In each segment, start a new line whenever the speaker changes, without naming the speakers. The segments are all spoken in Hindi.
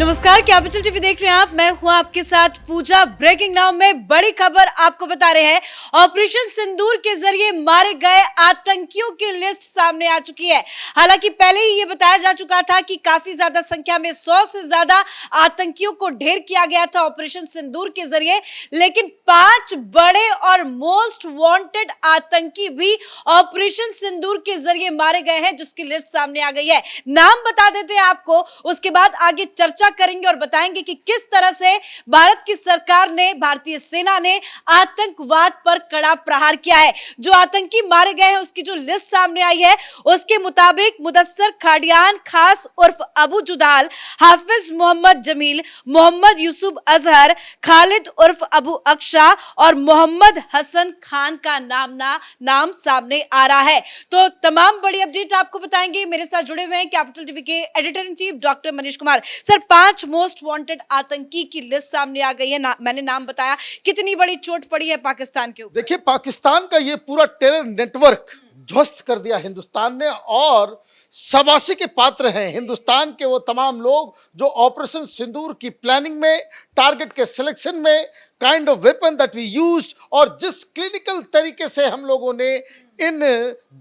नमस्कार, कैपिटल टीवी देख रहे हैं आप। मैं हूं आपके साथ पूजा। ब्रेकिंग नाउ में बड़ी खबर आपको बता रहे हैं। ऑपरेशन सिंदूर के जरिए मारे गए आतंकियों की लिस्ट सामने आ चुकी है। हालांकि पहले ही ये बताया जा चुका था कि काफी ज्यादा संख्या में 100 से ज्यादा आतंकियों को ढेर किया गया था ऑपरेशन सिंदूर के जरिए, लेकिन 5 बड़े और मोस्ट वांटेड आतंकी भी ऑपरेशन सिंदूर के जरिए मारे गए हैं, जिसकी लिस्ट सामने आ गई है। नाम बता देते हैं आपको, उसके बाद आगे चर्चा करेंगे और बताएंगे कि किस तरह से भारत की सरकार ने, भारतीय सेना ने आतंकवाद पर कड़ा प्रहार किया है। जो आतंकी मारे गए हैं उसकी जो लिस्ट सामने आई है उसके मुताबिक मुदस्सर खाड़ियान खास उर्फ अबू जुदाल, हाफिज मोहम्मद जमील, मोहम्मद यूसुफ अजहर, खालिद उर्फ अबू अक्शा और मोहम्मद हसन खान का नाम सामने आ रहा है। तो तमाम बड़ी अपडेट आपको बताएंगे। मेरे साथ जुड़े हुए हैं कैपिटल टीवी के editor in chief doctor Manish Kumar. Sir, 5 most wanted आतंकी की लिस्ट सामने आ गई है। मैंने नाम बताया, कितनी बड़ी चोट पड़ी है पाकिस्तान के ऊपर?
देखिए, पाकिस्तान का ये पूरा टेरर नेटवर्क ध्वस्त कर दिया हिंदुस्तान ने, और शाबाशी के पात्र हैं हिंदुस्तान के वो तमाम लोग जो ऑपरेशन सिंदूर की प्लानिंग में, टारगेट के सिलेक्शन में, kind of weapon that we used, और जिस क्लिनिकल तरीके से हम लोगों ने इन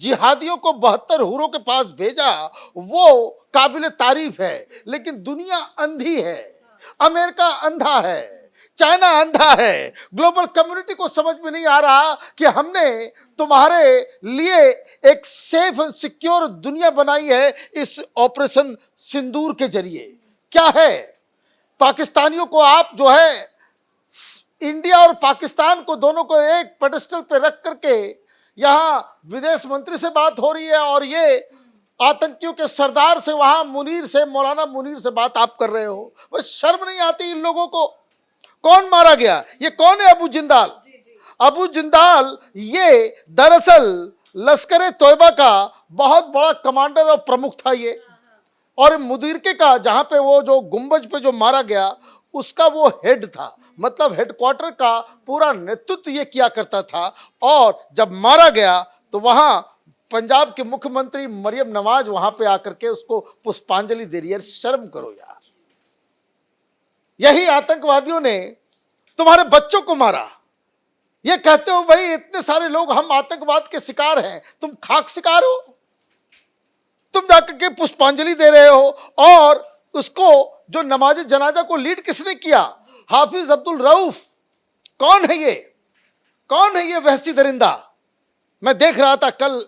जिहादियों को 72 हुरों के पास भेजा, वो काबिल तारीफ है। लेकिन दुनिया अंधी है, अमेरिका अंधा है, चाइना अंधा है, ग्लोबल कम्युनिटी को समझ में नहीं आ रहा कि हमने तुम्हारे लिए एक सेफ एंड सिक्योर दुनिया बनाई है इस ऑपरेशन सिंदूर के जरिए। क्या है, पाकिस्तानियों को आप जो है, इंडिया और पाकिस्तान को दोनों को एक पेडेस्टल पे रख करके यहाँ विदेश मंत्री से बात हो रही है, और ये आतंकियों के सरदार से, वहां मुनीर से, मौलाना मुनीर से बात आप कर रहे हो। बस शर्म नहीं आती इन लोगों को? कौन मारा गया? ये कौन है? अबू जिंदाल। अबू जिंदाल ये दरअसल लश्कर तोयबा का बहुत बड़ा कमांडर और प्रमुख था ये, और मुदीरके का, जहां पे वो जो गुंबज पे जो मारा गया उसका वो हेड था, मतलब हेडक्वार्टर का पूरा नेतृत्व ये किया करता था। और जब मारा गया तो वहां पंजाब के मुख्यमंत्री मरियम नवाज वहां पे आकर के उसको पुष्पांजलि दे रही है। शर्म करो यार, यही आतंकवादियों ने तुम्हारे बच्चों को मारा। ये कहते हो भाई इतने सारे लोग हम आतंकवाद के शिकार हैं, तुम खाक शिकार हो? तुम जाकर के पुष्पांजलि दे रहे हो, और उसको जो नमाज जनाजा को लीड किसने किया? हाफिज अब्दुल रऊफ। कौन है ये? कौन है ये वहशी दरिंदा? मैं देख रहा था कल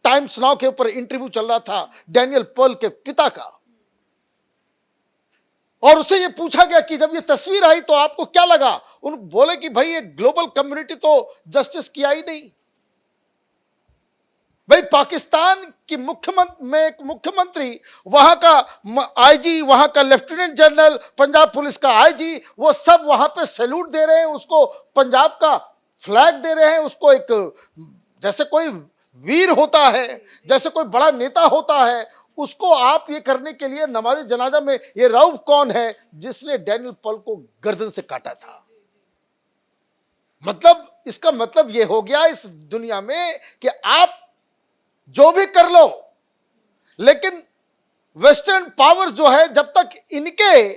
टाइम्स नाउ के ऊपर इंटरव्यू चल रहा था डैनियल पर्ल के पिता का, और उससे ये पूछा गया कि जब ये तस्वीर आई तो आपको क्या लगा? उन बोले कि भाई ये ग्लोबल कम्युनिटी तो जस्टिस किया ही नहीं। भाई पाकिस्तान की मुख्यमंत्री, वहां का आईजी, वहां का लेफ्टिनेंट जनरल, पंजाब पुलिस का आईजी, वो सब वहां पे सैल्यूट दे रहे हैं, उसको पंजाब का फ्लैग दे रहे हैं, उसको एक जैसे कोई वीर होता है, जैसे कोई बड़ा नेता होता है। उसको आप ये करने के लिए नमाज जनाजा में, ये रऊफ कौन है जिसने डैनियल पर्ल को गर्दन से काटा था? मतलब इसका मतलब ये हो गया इस दुनिया में कि आप जो भी कर लो, लेकिन वेस्टर्न पावर्स जो है, जब तक इनके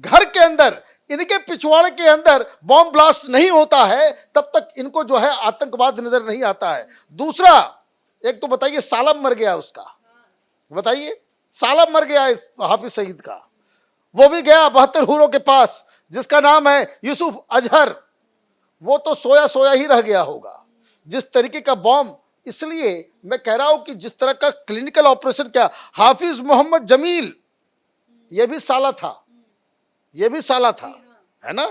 घर के अंदर, इनके पिछवाड़े के अंदर बॉम्ब ब्लास्ट नहीं होता है, तब तक इनको जो है आतंकवाद नजर नहीं आता है। दूसरा, एक तो बताइए सालम मर गया उसका, बताइए सालम मर गया इस हाफिज सईद का, वो भी गया 72 हुरों के पास, जिसका नाम है यूसुफ अजहर। वो तो सोया सोया ही रह गया होगा। जिस तरीके का बॉम्ब, इसलिए मैं कह रहा हूं कि जिस तरह का क्लिनिकल ऑपरेशन क्या, हाफिज मोहम्मद जमील ये भी साला था, ये भी साला था, है ना?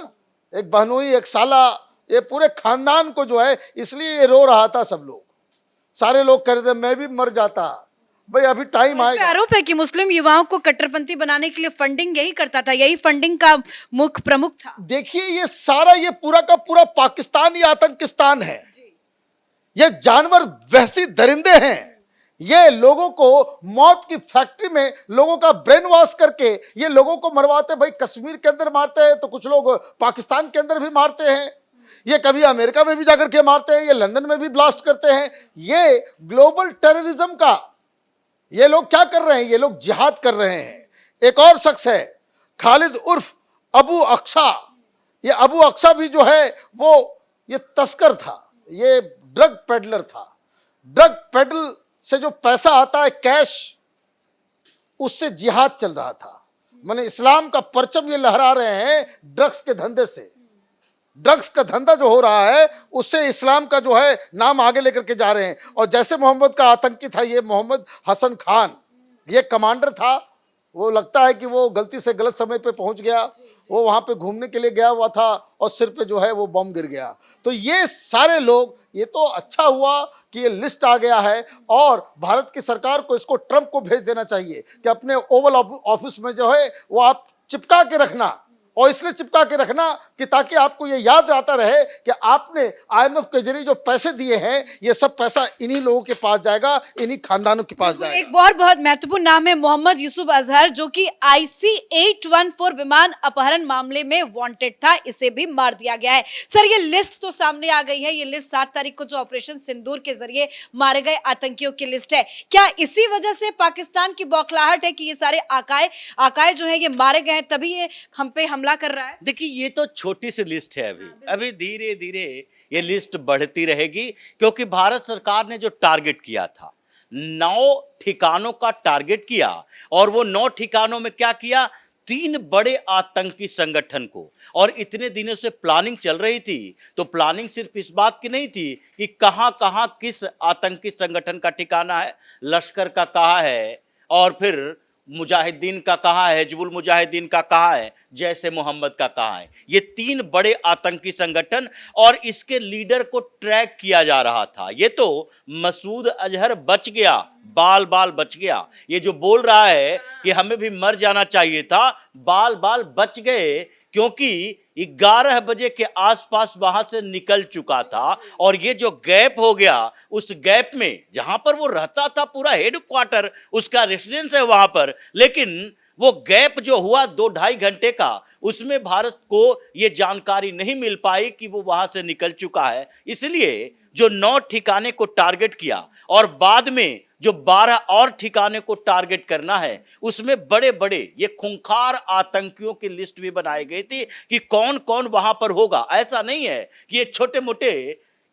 एक बहनोई, एक साला, ये पूरे खानदान को जो है, इसलिए ये रो रहा था। सब लोग, सारे लोग कह रहे थे मैं भी मर जाता। भाई अभी टाइम आएगा।
आरोप है कि मुस्लिम युवाओं को कट्टरपंथी बनाने के लिए फंडिंग यही करता था, यही फंडिंग का मुख्य प्रमुख था।
देखिए ये सारा, ये पूरा का पूरा पाकिस्तान, ये आतंकिस्तान है। ये जानवर वहशी दरिंदे हैं। ये लोगों को मौत की फैक्ट्री में लोगों का ब्रेन वॉश करके ये लोगों को मरवाते। भाई कश्मीर के अंदर मारते हैं तो कुछ लोग पाकिस्तान के अंदर भी मारते हैं, ये कभी अमेरिका में भी जाकर के मारते हैं, ये लंदन में भी ब्लास्ट करते हैं। ये ग्लोबल टेररिज्म का ये लोग क्या कर रहे हैं? ये लोग जिहाद कर रहे हैं। एक और शख्स है खालिद उर्फ अबू अक्सा, ये अबू अक्सा भी जो है वो ये तस्कर था, ये ड्रग पेडलर था। ड्रग पेडल से जो पैसा आता है कैश, उससे जिहाद चल रहा था। माने इस्लाम का परचम ये लहरा रहे हैं ड्रग्स के धंधे से। ड्रग्स का धंधा जो हो रहा है उससे इस्लाम का जो है नाम आगे लेकर के जा रहे हैं। और जैसे मोहम्मद का आतंकी था ये मोहम्मद हसन खान, ये कमांडर था। वो लगता है कि वो गलती से गलत समय पे पहुंच गया, वो वहां पे घूमने के लिए गया हुआ था और सिर पे जो है वो बम गिर गया। तो ये सारे लोग, ये तो अच्छा हुआ कि ये लिस्ट आ गया है और भारत की सरकार को इसको ट्रंप को भेज देना चाहिए कि अपने ओवल ऑफिस में जो है वो आप चिपका के रखना। और इसलिए चिपका के रखना कि ताकि आपको ये याद आता रहे कि आपने आईएमएफ के जरिए जो पैसे दिए हैं ये सब पैसा इन्हीं लोगों के पास जाएगा, इन्हीं खानदानों के पास जाएगा।
एक बहुत बहुत महत्वपूर्ण नाम है मोहम्मद यूसुफ अजहर, जो कि IC 814 विमान अपहरण मामले में वांटेड था, इसे भी मार दिया गया है। सर ये लिस्ट तो सामने आ गई है, ये लिस्ट 7 तारीख को जो ऑपरेशन सिंदूर के जरिए मारे गए आतंकियों की लिस्ट है। क्या इसी वजह से पाकिस्तान की बौखलाहट है कि ये सारे आकाए जो है ये मारे गए हैं, तभी ये हम पे हमला कर रहा है?
देखिए ये तो छोटी सी लिस्ट है, अभी धीरे धीरे ये लिस्ट बढ़ती रहेगी, क्योंकि भारत सरकार ने जो टारगेट किया था 9 ठिकानों का टारगेट किया, और वो 9 ठिकानों में क्या किया, 3 बड़े आतंकी संगठन को। और इतने दिनों से प्लानिंग चल रही थी, तो प्लानिंग सिर्फ इस बात की नहीं थी कि कहां कहां किस आतंकी संगठन का ठिकाना है, लश्कर का कहाँ है, और फिर मुजाहिदीन का कहाँ है, हिजबुल मुजाहिदीन का कहाँ है, जैसे मोहम्मद का कहाँ है। ये 3 बड़े आतंकी संगठन और इसके लीडर को ट्रैक किया जा रहा था। ये तो मसूद अजहर बच गया, बाल बाल बच गया। ये जो बोल रहा है कि हमें भी मर जाना चाहिए था, बाल बाल बच गए, क्योंकि 11 बजे के आसपास वहां से निकल चुका था। और ये जो गैप हो गया, उस गैप में जहां पर वो रहता था, पूरा हेडक्वार्टर उसका रेसिडेंस है वहां पर, लेकिन वो गैप जो हुआ 2-2.5 घंटे का, उसमें भारत को ये जानकारी नहीं मिल पाई कि वो वहां से निकल चुका है। इसलिए जो 9 ठिकाने को टारगेट किया और बाद में जो 12 और ठिकाने को टारगेट करना है, उसमें बड़े बड़े ये खूंखार आतंकियों की लिस्ट भी बनाई गई थी कि कौन कौन वहां पर होगा। ऐसा नहीं है कि ये छोटे मोटे,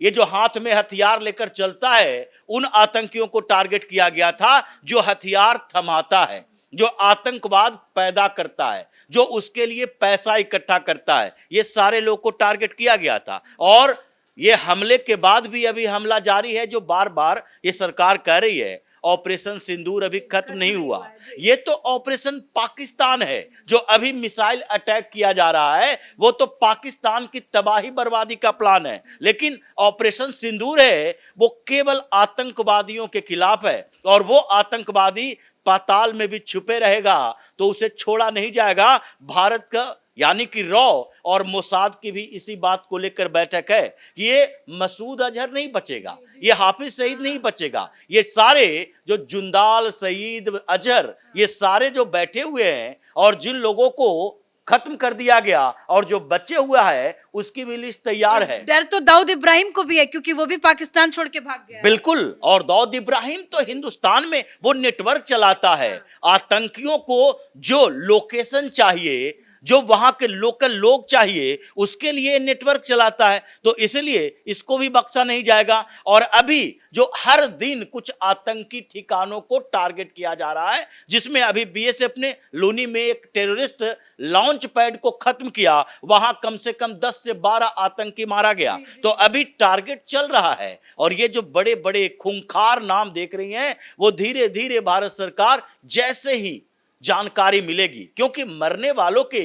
ये जो हाथ में हथियार लेकर चलता है, उन आतंकियों को टारगेट किया गया था जो हथियार थमाता है, जो आतंकवाद पैदा करता है, जो उसके लिए पैसा इकट्ठा करता है। ये सारे लोग को टारगेट किया गया था। और ये हमले के बाद भी अभी हमला जारी है, जो बार बार ये सरकार कह रही है ऑपरेशन सिंदूर अभी खत्म नहीं हुआ। ये तो ऑपरेशन पाकिस्तान है, जो अभी मिसाइल अटैक किया जा रहा है, वो तो पाकिस्तान की तबाही बर्बादी का प्लान है। लेकिन ऑपरेशन सिंदूर है वो केवल आतंकवादियों के खिलाफ है, और वो आतंकवादी पाताल में भी छुपे रहेगा तो उसे छोड़ा नहीं जाएगा। भारत का यानी कि रॉ और मोसाद की भी इसी बात को लेकर बैठक है कि ये मसूद अजहर नहीं बचेगा, ये हाफिज सईद नहीं बचेगा, ये सारे जो जुंदाल, सईद, अजहर, ये सारे जो बैठे हुए हैं और जिन लोगों को खत्म कर दिया गया और जो बचे हुआ है उसकी भी लिस्ट तैयार है।
डर तो दाऊद इब्राहिम को भी है, क्योंकि वो भी पाकिस्तान छोड़ के भाग गया है।
बिल्कुल, और दाऊद इब्राहिम तो हिंदुस्तान में वो नेटवर्क चलाता है। आतंकियों को जो लोकेशन चाहिए, जो वहां के लोकल लोग चाहिए, उसके लिए नेटवर्क चलाता है, तो इसलिए इसको भी बख्शा नहीं जाएगा। और अभी जो हर दिन कुछ आतंकी ठिकानों को टारगेट किया जा रहा है, जिसमें अभी बीएसएफ ने लूनी में एक टेररिस्ट लॉन्च पैड को खत्म किया, वहां कम से कम 10 से 12 आतंकी मारा गया। तो अभी टारगेट चल रहा है, और ये जो बड़े बड़े खूंखार नाम देख रही हैं, वो धीरे धीरे भारत सरकार जैसे ही जानकारी मिलेगी, क्योंकि मरने वालों के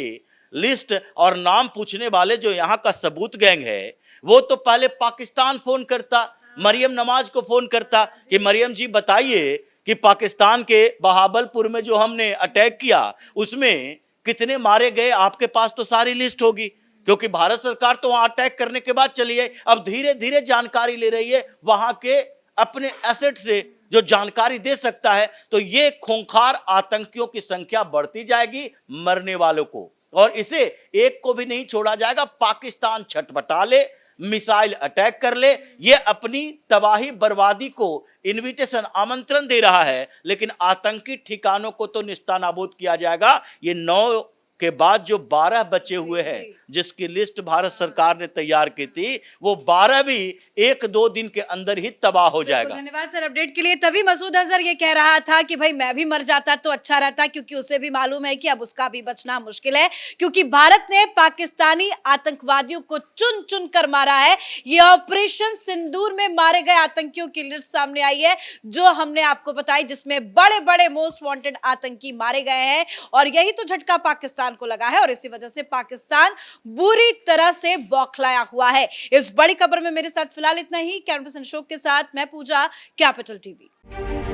लिस्ट और नाम पूछने वाले जो यहाँ का सबूत गैंग है, वो तो पहले पाकिस्तान फोन करता, मरियम नवाज को फोन करता कि मरियम जी बताइए कि पाकिस्तान के बहावलपुर में जो हमने अटैक किया उसमें कितने मारे गए, आपके पास तो सारी लिस्ट होगी। क्योंकि भारत सरकार तो वहां अटैक करने के बाद चली है, अब धीरे धीरे जानकारी ले रही है वहां के अपने एसेट से जो जानकारी दे सकता है। तो ये खूंखार आतंकियों की संख्या बढ़ती जाएगी, मरने वालों को, और इसे एक को भी नहीं छोड़ा जाएगा। पाकिस्तान छटपटा ले, मिसाइल अटैक कर ले, ये अपनी तबाही बर्बादी को इनविटेशन, आमंत्रण दे रहा है, लेकिन आतंकी ठिकानों को तो निस्तानाबूद किया जाएगा। ये 9 के बाद जो 12 बचे हुए हैं, जिसकी लिस्ट भारत सरकार ने तैयार की थी, वो 12 भी 1-2 दिन के अंदर ही तबाह हो जाएगा।
धन्यवाद सर अपडेट के लिए। तभी मसूद अजहर ये कह रहा था कि भाई मैं भी मर जाता तो अच्छा रहता, क्योंकि उसे भी मालूम है कि अब उसका भी बचना मुश्किल है, क्योंकि भारत ने पाकिस्तानी आतंकवादियों को चुन चुन कर मारा है। ये ऑपरेशन सिंदूर में मारे गए आतंकियों की लिस्ट सामने आई है, जो हमने आपको बताई, जिसमें बड़े बड़े मोस्ट वांटेड आतंकी मारे गए हैं। और यही तो झटका पाकिस्तान को लगा है और इसी वजह से पाकिस्तान बुरी तरह से बौखलाया हुआ है। इस बड़ी खबर में मेरे साथ फिलहाल इतना ही। कैमरा पर्सन अशोक के साथ मैं पूजा, कैपिटल टीवी।